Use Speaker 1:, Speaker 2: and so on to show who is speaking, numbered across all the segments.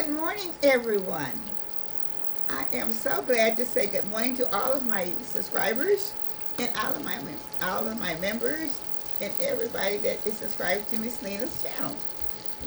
Speaker 1: Good morning, everyone. I am so glad to say good morning to all of my subscribers and all of my members and everybody that is subscribed to Miss Lena's channel.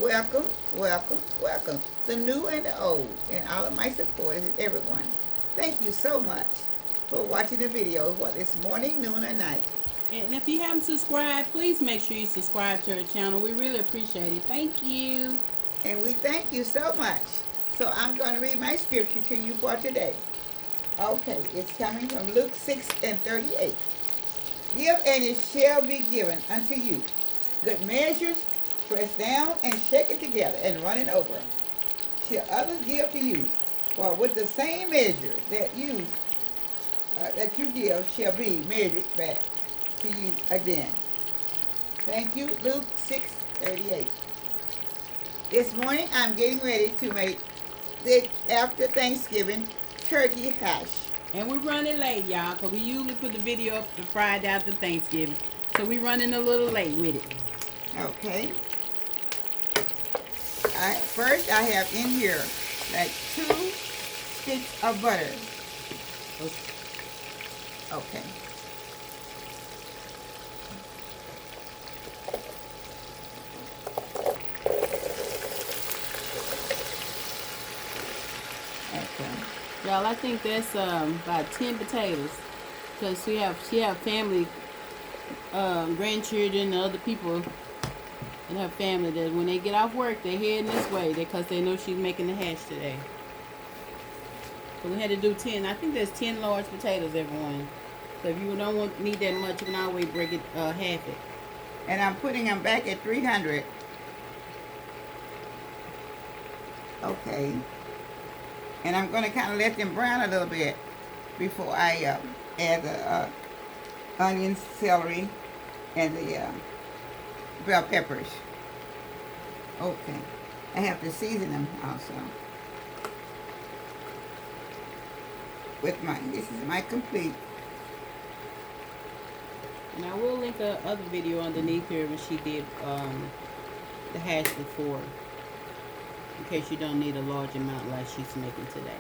Speaker 1: Welcome, welcome, welcome. The new and the old, and all of my supporters and everyone. Thank you so much for watching the videos, whether it's morning, noon, or night.
Speaker 2: And if you haven't subscribed, please make sure you subscribe to our channel. We really appreciate it. Thank you.
Speaker 1: And we thank you so much. So I'm going to read my scripture to you for today. Okay, it's coming from Luke 6:38. Give and it shall be given unto you. Good measures, pressed down and shaken together and running over, shall others give to you. For with the same measure that you give shall be measured back to you again. Thank you, Luke 6:38. This morning I'm getting ready to make the after Thanksgiving turkey hash.
Speaker 2: And we're running late, y'all, because we usually put the video up the Friday after Thanksgiving. So we're running a little late with it.
Speaker 1: Okay. First I have in here like 2 sticks of butter. Okay.
Speaker 2: Y'all, I think that's about 10 potatoes. Because she have family, grandchildren, and other people in her family that when they get off work, they're heading this way because they know she's making the hash today. So we had to do 10. I think there's 10 large potatoes, everyone. So if you don't need that much, you can always break it, half it.
Speaker 1: And I'm putting them back at 300. Okay. And I'm going to kind of let them brown a little bit before I add the onions, celery, and the bell peppers. Okay. I have to season them also. This is my complete.
Speaker 2: And I will link a other video underneath here when she did the hash before, in case you don't need a large amount like she's making today.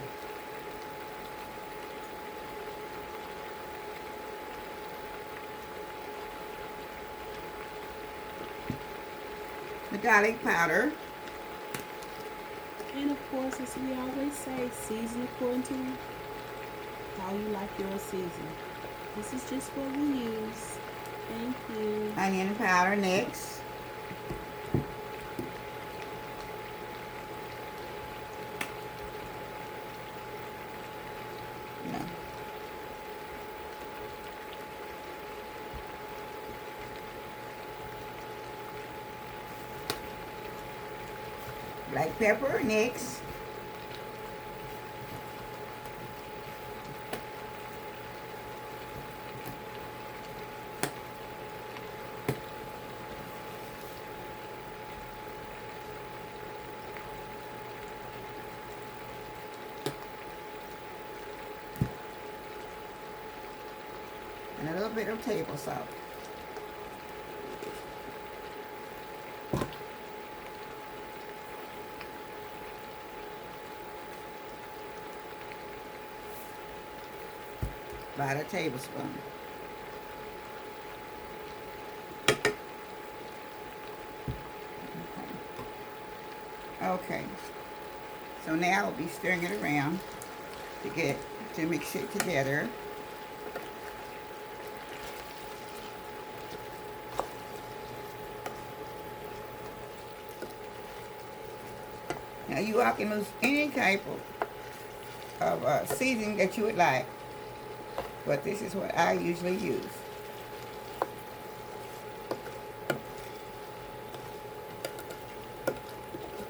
Speaker 1: The garlic powder.
Speaker 2: And of course, as we always say, season according to how you like your season. This is just what we use. Thank you.
Speaker 1: Onion powder next. Black pepper next. And a little bit of table salt. About a tablespoon. Okay. So now I'll be stirring it around to mix it together. Now you all can use any type of seasoning that you would like, but this is what I usually use.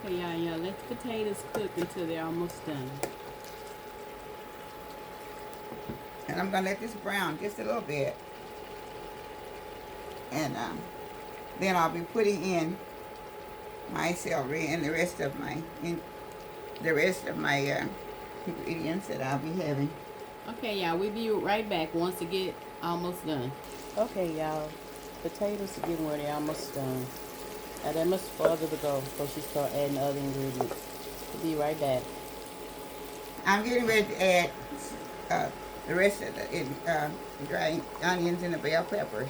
Speaker 2: Okay, y'all, let the potatoes cook until they're almost done.
Speaker 1: And I'm going to let this brown just a little bit. And then I'll be putting in my celery and the rest of my ingredients that I'll be having.
Speaker 2: Okay, y'all, we'll be right back once it get almost done. Okay, y'all, potatoes are getting where they're almost done. Now that much further to go before she start adding other ingredients. Be right back.
Speaker 1: I'm getting ready to add the rest of the dried onions and the bell peppers.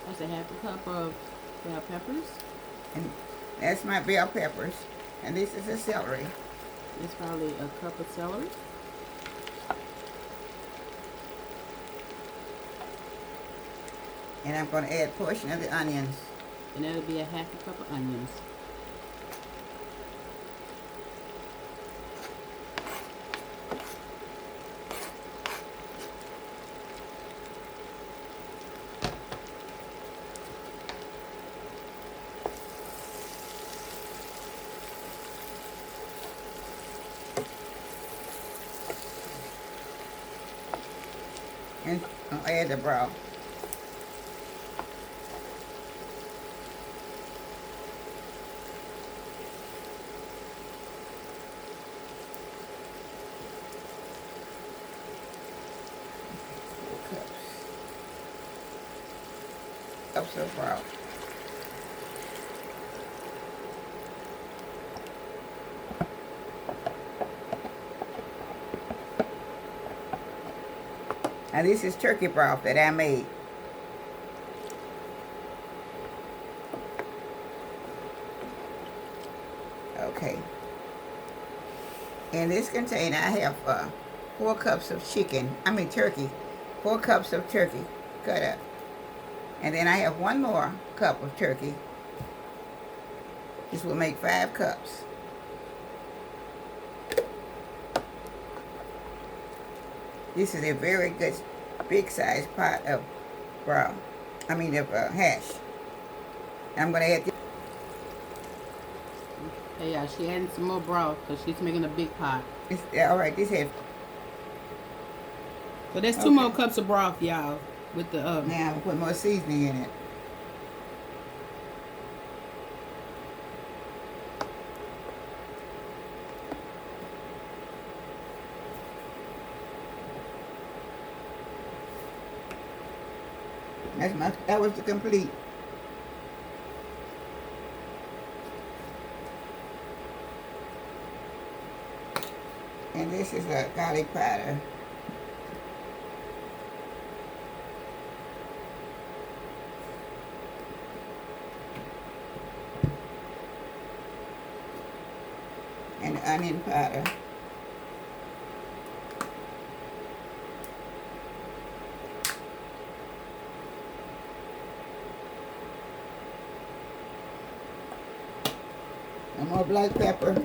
Speaker 2: That's a half a cup of bell peppers.
Speaker 1: And that's my bell peppers. And this is the celery.
Speaker 2: It's probably a cup of celery.
Speaker 1: And I'm going to add a portion of the onions.
Speaker 2: And that'll be a half a cup of onions.
Speaker 1: And I'll add the broth. Cups of broth. Now this is turkey broth that I made. Okay. In this container I have 4 cups of turkey. 4 cups of turkey cut up. And then I have 1 more cup of turkey. This will make 5 cups. This is a very good big size pot of hash. I'm going to add this.
Speaker 2: Hey, yeah, she adding some more broth because she's making a big pot.
Speaker 1: All right, this has.
Speaker 2: So there's 2 more cups of broth, y'all, with the
Speaker 1: Now I'm put more seasoning in it. That was the complete. And this is a garlic powder. And onion powder. And more black pepper.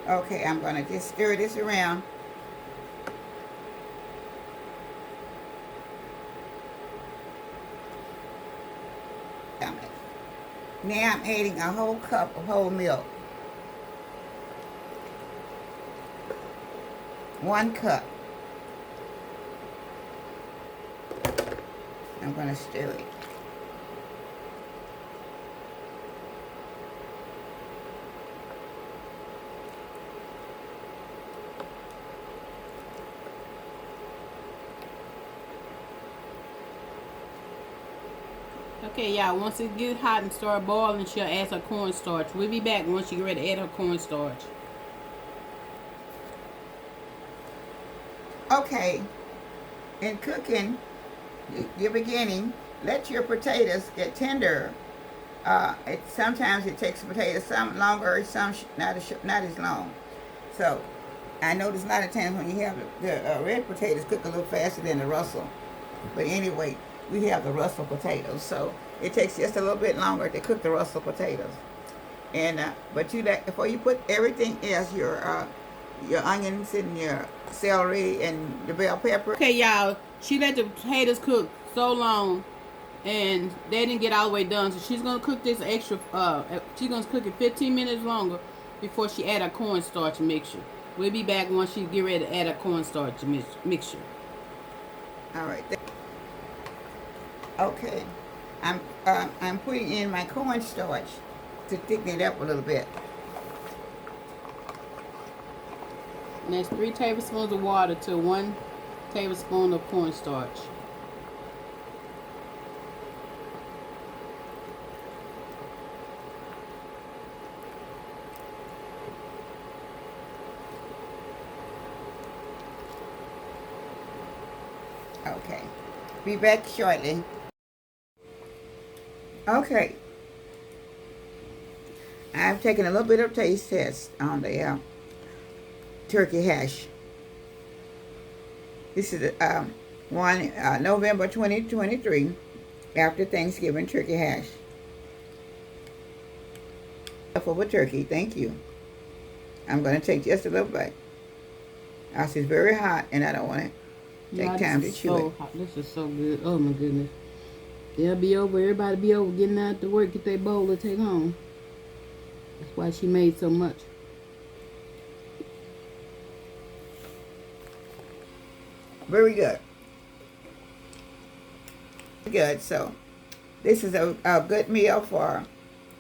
Speaker 1: Okay, I'm going to just stir this around. Now I'm adding a whole cup of whole milk. 1 cup. I'm going to stir it.
Speaker 2: Okay, y'all, once it gets hot and start boiling, she'll add her cornstarch. We'll be back once she get ready to add her cornstarch.
Speaker 1: Okay, in cooking, your beginning, let your potatoes get tender. Sometimes it takes potatoes some longer, some not as long. So, I know there's a lot of times when you have the red potatoes cook a little faster than the Russell. But anyway, we have the Russell potatoes, so it takes just a little bit longer to cook the Russell potatoes. And but before you put everything else, your onions and your celery and the bell pepper.
Speaker 2: Okay, y'all, she let the potatoes cook so long, and they didn't get all the way done. So she's gonna cook this extra. She's gonna cook it 15 minutes longer before she add her cornstarch mixture. We'll be back once she get ready to add her cornstarch mixture.
Speaker 1: All right. Okay. I'm putting in my cornstarch to thicken it up a little bit.
Speaker 2: And that's 3 tablespoons of water to 1 tablespoon of cornstarch.
Speaker 1: Okay. Be back shortly. Okay. I've taken a little bit of taste test on the turkey hash. This is November 2023, after Thanksgiving turkey hash. For turkey, thank you. I'm going to take just a little bite. It's very hot, and I don't want to take time to chew it.
Speaker 2: Hot. This is so good. Oh my goodness. They'll be over. Everybody be over getting out to work, get their bowl to take home. That's why she made so much.
Speaker 1: Very good. Good. So, this is a good meal for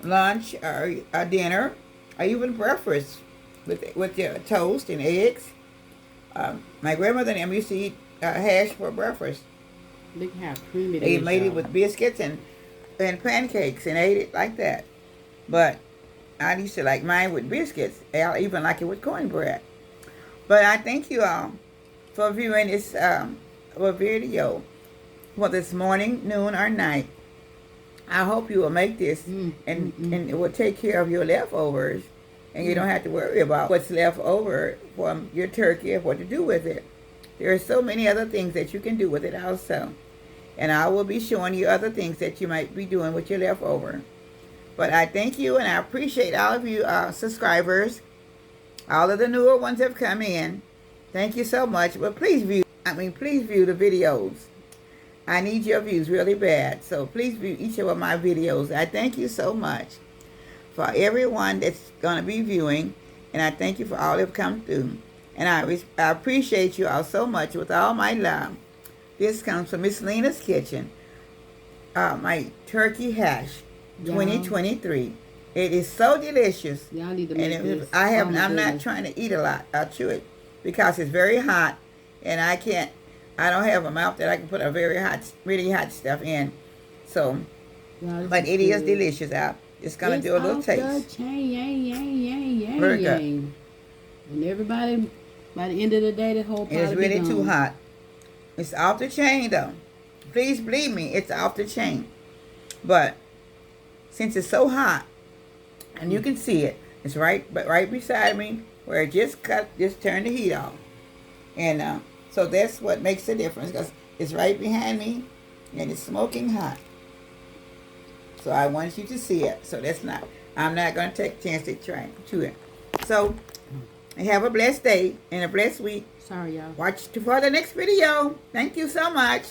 Speaker 1: lunch or a dinner, or even breakfast with your toast and eggs. My grandmother and them used to eat hash for breakfast.
Speaker 2: Look how creamy it is.
Speaker 1: They made it with biscuits and pancakes and ate it like that. But I used to like mine with biscuits. I even like it with cornbread. But I thank you all for viewing this video for this morning, noon, or night. I hope you will make this and it will take care of your leftovers. And you don't have to worry about what's left over from your turkey and what to do with it. There are so many other things that you can do with it also. And I will be showing you other things that you might be doing with your leftover. But I thank you and I appreciate all of you subscribers. All of the newer ones have come in. Thank you so much. But please view the videos. I need your views really bad. So please view each of my videos. I thank you so much for everyone that's going to be viewing. And I thank you for all that have come through. And I appreciate you all so much with all my love. This comes from Miss Lena's Kitchen. My turkey hash 2023. It is so delicious.
Speaker 2: Y'all need to make this.
Speaker 1: I'm not trying to eat a lot. I'll chew it because it's very hot. And I don't have a mouth that I can put a really hot stuff in. So, but it is delicious. I'm just going to do a little taste. Very good.
Speaker 2: And everybody, by the end of the day, the whole pot
Speaker 1: It's really too hot. It's off the chain, though. Please believe me, it's off the chain. But since it's so hot, and you can see it, it's right beside me, where it just turned the heat off. And so that's what makes the difference, because it's right behind me, and it's smoking hot. So I want you to see it. So I'm not going to take a chance to try and chew it. So, have a blessed day and a blessed week.
Speaker 2: Sorry, y'all.
Speaker 1: Watch for the next video. Thank you so much.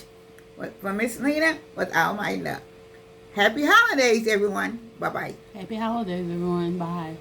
Speaker 1: From Miss Lena, with all my love. Happy holidays, everyone. Bye-bye.
Speaker 2: Happy holidays, everyone. Bye.